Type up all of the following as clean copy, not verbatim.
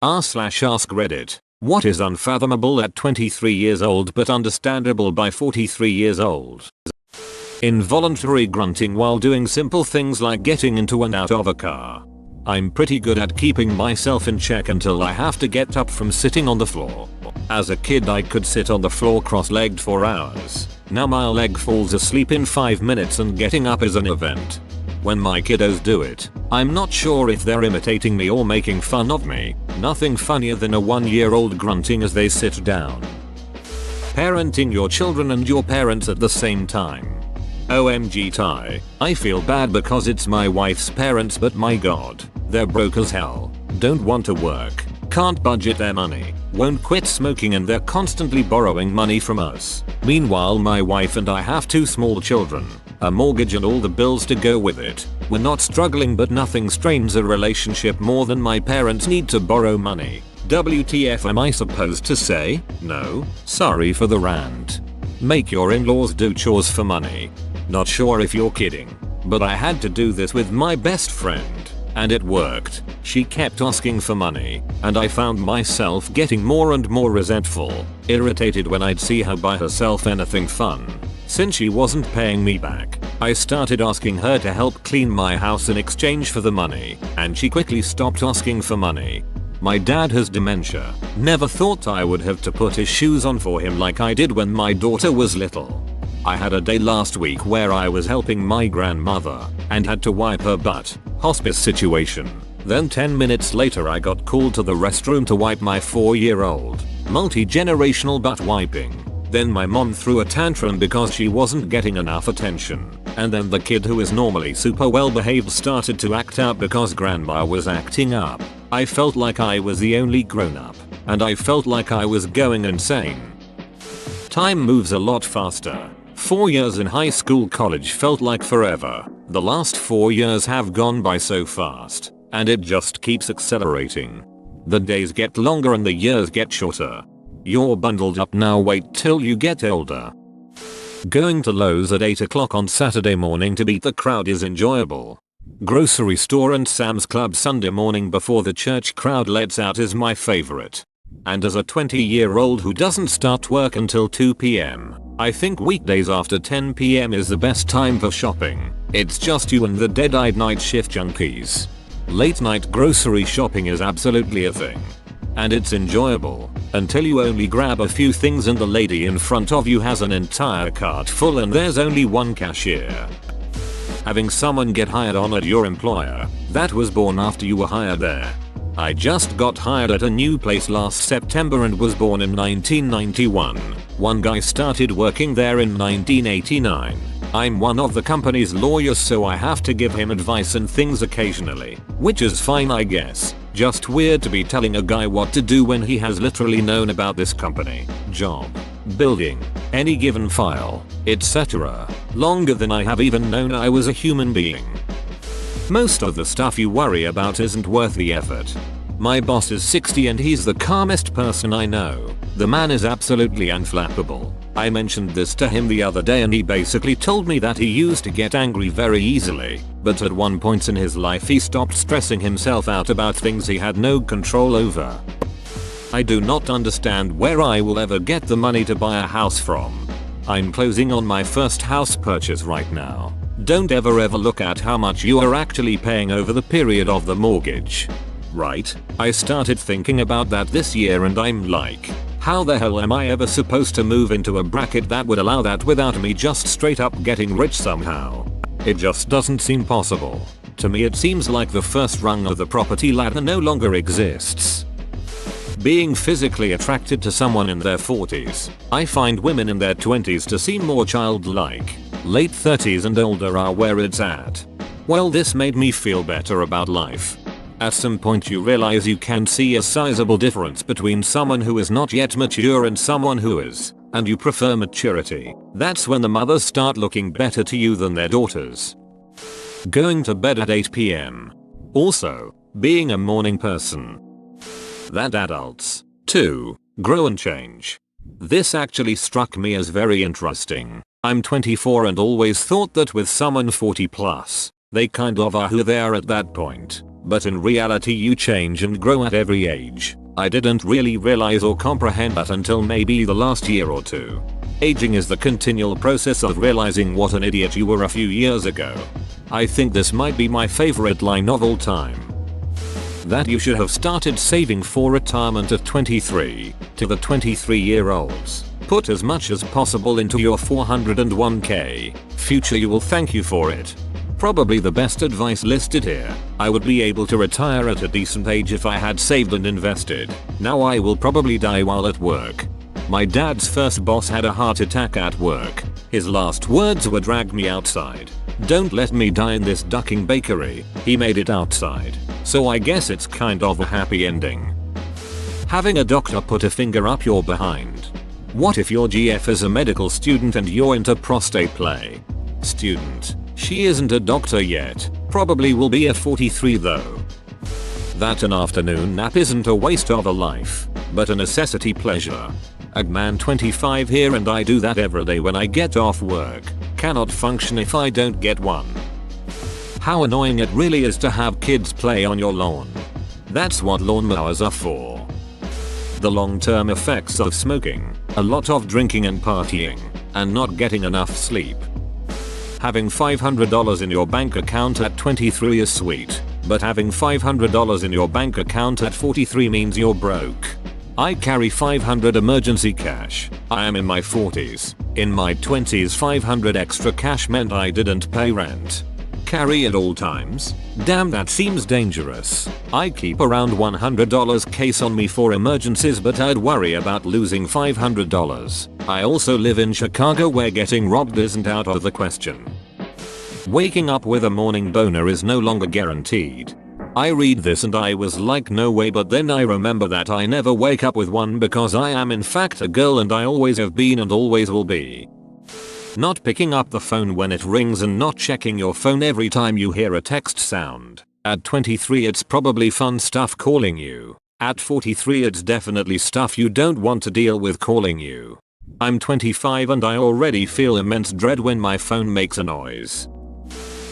r/ask Reddit. What is unfathomable at 23 years old but understandable by 43 years old? Involuntary grunting while doing simple things like getting into and out of a car. I'm pretty good at keeping myself in check until I have to get up from sitting on the floor. As a kid I could sit on the floor cross-legged for hours. Now my leg falls asleep in 5 minutes and getting up is an event. When my kiddos do it, I'm not sure if they're imitating me or making fun of me. Nothing funnier than a 1-year-old grunting as they sit down. Parenting your children and your parents at the same time. OMG Ty, I feel bad because it's my wife's parents, but my god, they're broke as hell, don't want to work, can't budget their money, won't quit smoking, and they're constantly borrowing money from us. Meanwhile my wife and I have 2 small children, a mortgage and all the bills to go with it. We're not struggling, but nothing strains a relationship more than my parents need to borrow money. WTF am I supposed to say? No, sorry for the rant. Make your in-laws do chores for money. Not sure if you're kidding, but I had to do this with my best friend, and it worked. She kept asking for money, and I found myself getting more and more resentful, irritated when I'd see her buy herself anything fun. Since she wasn't paying me back, I started asking her to help clean my house in exchange for the money, and she quickly stopped asking for money. My dad has dementia. Never thought I would have to put his shoes on for him like I did when my daughter was little. I had a day last week where I was helping my grandmother and had to wipe her butt. Hospice situation. Then 10 minutes later I got called to the restroom to wipe my 4-year-old. Multi-generational butt wiping. Then my mom threw a tantrum because she wasn't getting enough attention. And then the kid who is normally super well behaved started to act out because grandma was acting up. I felt like I was the only grown up, and I felt like I was going insane. Time moves a lot faster. 4 years in high school, college felt like forever. The last 4 years have gone by so fast, and it just keeps accelerating. The days get longer and the years get shorter. You're bundled up now, wait till you get older. Going to Lowe's at 8 o'clock on Saturday morning to beat the crowd is enjoyable. Grocery store and Sam's Club Sunday morning before the church crowd lets out is my favorite. And as a 20-year-old who doesn't start work until 2 p.m, I think weekdays after 10 p.m. is the best time for shopping. It's just you and the dead-eyed night shift junkies. Late night grocery shopping is absolutely a thing. And it's enjoyable until you only grab a few things and the lady in front of you has an entire cart full and there's only one cashier. Having someone get hired on at your employer that was born after you were hired there. I just got hired at a new place last September and was born in 1991. One guy started working there in 1989. I'm one of the company's lawyers, so I have to give him advice and things occasionally, which is fine I guess. Just weird to be telling a guy what to do when he has literally known about this company, job, building, any given file, etc. longer than I have even known I was a human being. Most of the stuff you worry about isn't worth the effort. My boss is 60 and he's the calmest person I know. The man is absolutely unflappable. I mentioned this to him the other day and he basically told me that he used to get angry very easily, but at one point in his life he stopped stressing himself out about things he had no control over. I do not understand where I will ever get the money to buy a house from. I'm closing on my first house purchase right now. Don't ever look at how much you are actually paying over the period of the mortgage. Right? I started thinking about that this year and I'm like, how the hell am I ever supposed to move into a bracket that would allow that without me just straight up getting rich somehow? It just doesn't seem possible. To me it seems like the first rung of the property ladder no longer exists. Being physically attracted to someone in their 40s, I find women in their 20s to seem more childlike. Late 30s and older are where it's at. Well, this made me feel better about life. At some point you realize you can see a sizable difference between someone who is not yet mature and someone who is, and you prefer maturity. That's when the mothers start looking better to you than their daughters. Going to bed at 8 p.m. Also, being a morning person. That adults, too, grow and change. This actually struck me as very interesting. I'm 24 and always thought that with someone 40 plus, they kind of are who they are at that point. But in reality you change and grow at every age. I didn't really realize or comprehend that until maybe the last year or two. Aging is the continual process of realizing what an idiot you were a few years ago. I think this might be my favorite line of all time. That you should have started saving for retirement at 23. To the 23-year-olds, put as much as possible into your 401k. Future you will thank you for it. Probably the best advice listed here. I would be able to retire at a decent age if I had saved and invested. Now I will probably die while at work. My dad's first boss had a heart attack at work. His last words were, "Drag me outside. Don't let me die in this ducking bakery." He made it outside. So I guess it's kind of a happy ending. Having a doctor put a finger up your behind. What if your GF is a medical student and you're into prostate play? Student. She isn't a doctor yet. Probably will be at 43 though. That an afternoon nap isn't a waste of a life, but a necessity pleasure. A man 25 here and I do that every day when I get off work. Cannot function if I don't get one. How annoying it really is to have kids play on your lawn. That's what lawnmowers are for. The long-term effects of smoking, a lot of drinking and partying, and not getting enough sleep. Having $500 in your bank account at 23 is sweet, but having $500 in your bank account at 43 means you're broke. I carry $500 emergency cash. I am in my 40s. In my 20s, $500 extra cash meant I didn't pay rent. Carry at all times? Damn, that seems dangerous. I keep around $100 case on me for emergencies, but I'd worry about losing $500. I also live in Chicago where getting robbed isn't out of the question. Waking up with a morning boner is no longer guaranteed. I read this and I was like, no way, but then I remember that I never wake up with one because I am in fact a girl and I always have been and always will be. Not picking up the phone when it rings and not checking your phone every time you hear a text sound. At 23 it's probably fun stuff calling you. At 43 it's definitely stuff you don't want to deal with calling you. I'm 25 and I already feel immense dread when my phone makes a noise.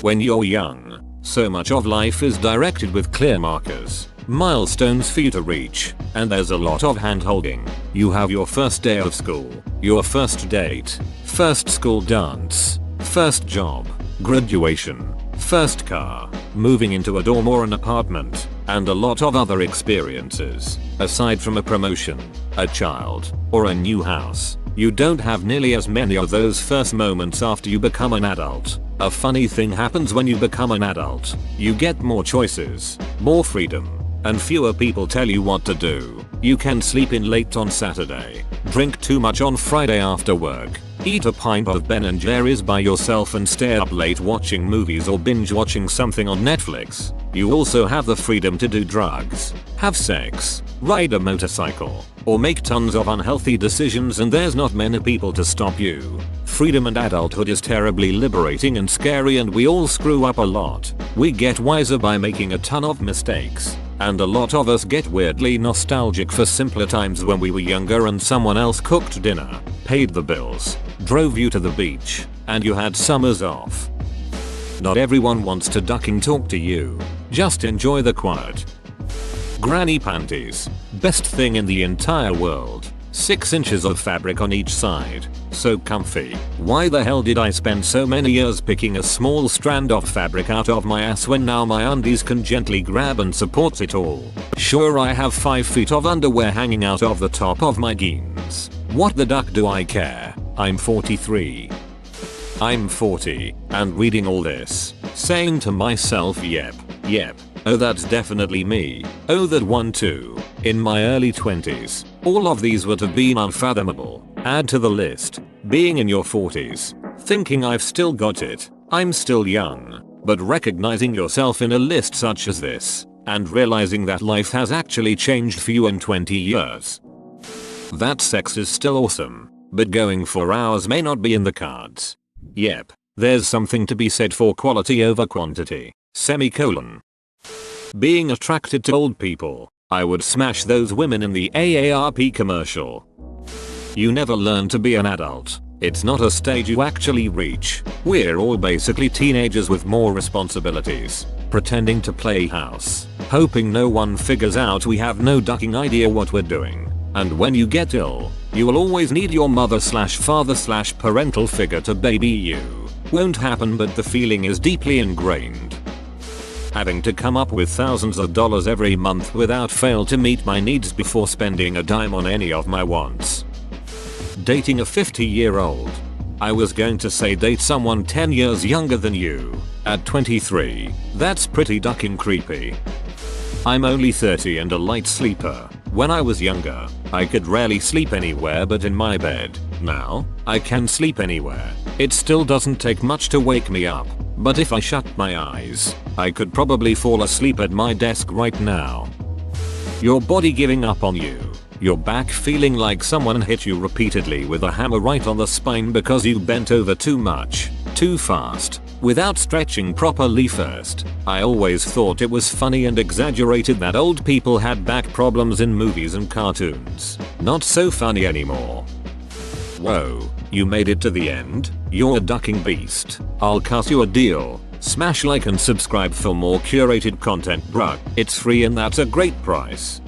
When you're young, so much of life is directed with clear markers, milestones for you to reach, and there's a lot of hand-holding. You have your first day of school, your first date, first school dance, first job, graduation, first car, moving into a dorm or an apartment, and a lot of other experiences. Aside from a promotion, a child, or a new house, you don't have nearly as many of those first moments after you become an adult. A funny thing happens when you become an adult. You get more choices, more freedom, and fewer people tell you what to do. You can sleep in late on Saturday, drink too much on Friday after work, eat a pint of Ben & Jerry's by yourself and stay up late watching movies or binge watching something on Netflix. You also have the freedom to do drugs, have sex, ride a motorcycle, or make tons of unhealthy decisions, and there's not many people to stop you. Freedom and adulthood is terribly liberating and scary, and we all screw up a lot. We get wiser by making a ton of mistakes. And a lot of us get weirdly nostalgic for simpler times when we were younger and someone else cooked dinner, paid the bills, drove you to the beach, and you had summers off. Not everyone wants to ducking talk to you. Just enjoy the quiet. Granny panties. Best thing in the entire world. 6 inches of fabric on each side. So comfy. Why the hell did I spend so many years picking a small strand of fabric out of my ass when now my undies can gently grab and support it all? Sure, I have 5 feet of underwear hanging out of the top of my jeans. What the duck do I care? I'm 43. I'm 40, and reading all this, saying to myself, yep, oh that's definitely me, oh that one too. In my early 20s, all of these would have been unfathomable. Add to the list, being in your 40s, thinking I've still got it, I'm still young, but recognizing yourself in a list such as this, and realizing that life has actually changed for you in 20 years. That sex is still awesome, but going for hours may not be in the cards. Yep, there's something to be said for quality over quantity, semicolon. Being attracted to old people, I would smash those women in the AARP commercial. You never learn to be an adult. It's not a stage you actually reach. We're all basically teenagers with more responsibilities, pretending to play house, hoping no one figures out we have no ducking idea what we're doing. And when you get ill, you will always need your mother/father/parental figure to baby you. Won't happen, but the feeling is deeply ingrained. Having to come up with thousands of dollars every month without fail to meet my needs before spending a dime on any of my wants. Dating a 50-year-old. I was going to say date someone 10 years younger than you. At 23, that's pretty ducking creepy. I'm only 30 and a light sleeper. When I was younger, I could rarely sleep anywhere but in my bed. Now, I can sleep anywhere. It still doesn't take much to wake me up, but if I shut my eyes, I could probably fall asleep at my desk right now. Your body giving up on you. Your back feeling like someone hit you repeatedly with a hammer right on the spine because you bent over too much, too fast, without stretching properly first. I always thought it was funny and exaggerated that old people had back problems in movies and cartoons. Not so funny anymore. Whoa, you made it to the end? You're a ducking beast. I'll cut you a deal. Smash like and subscribe for more curated content, bruh. It's free and that's a great price.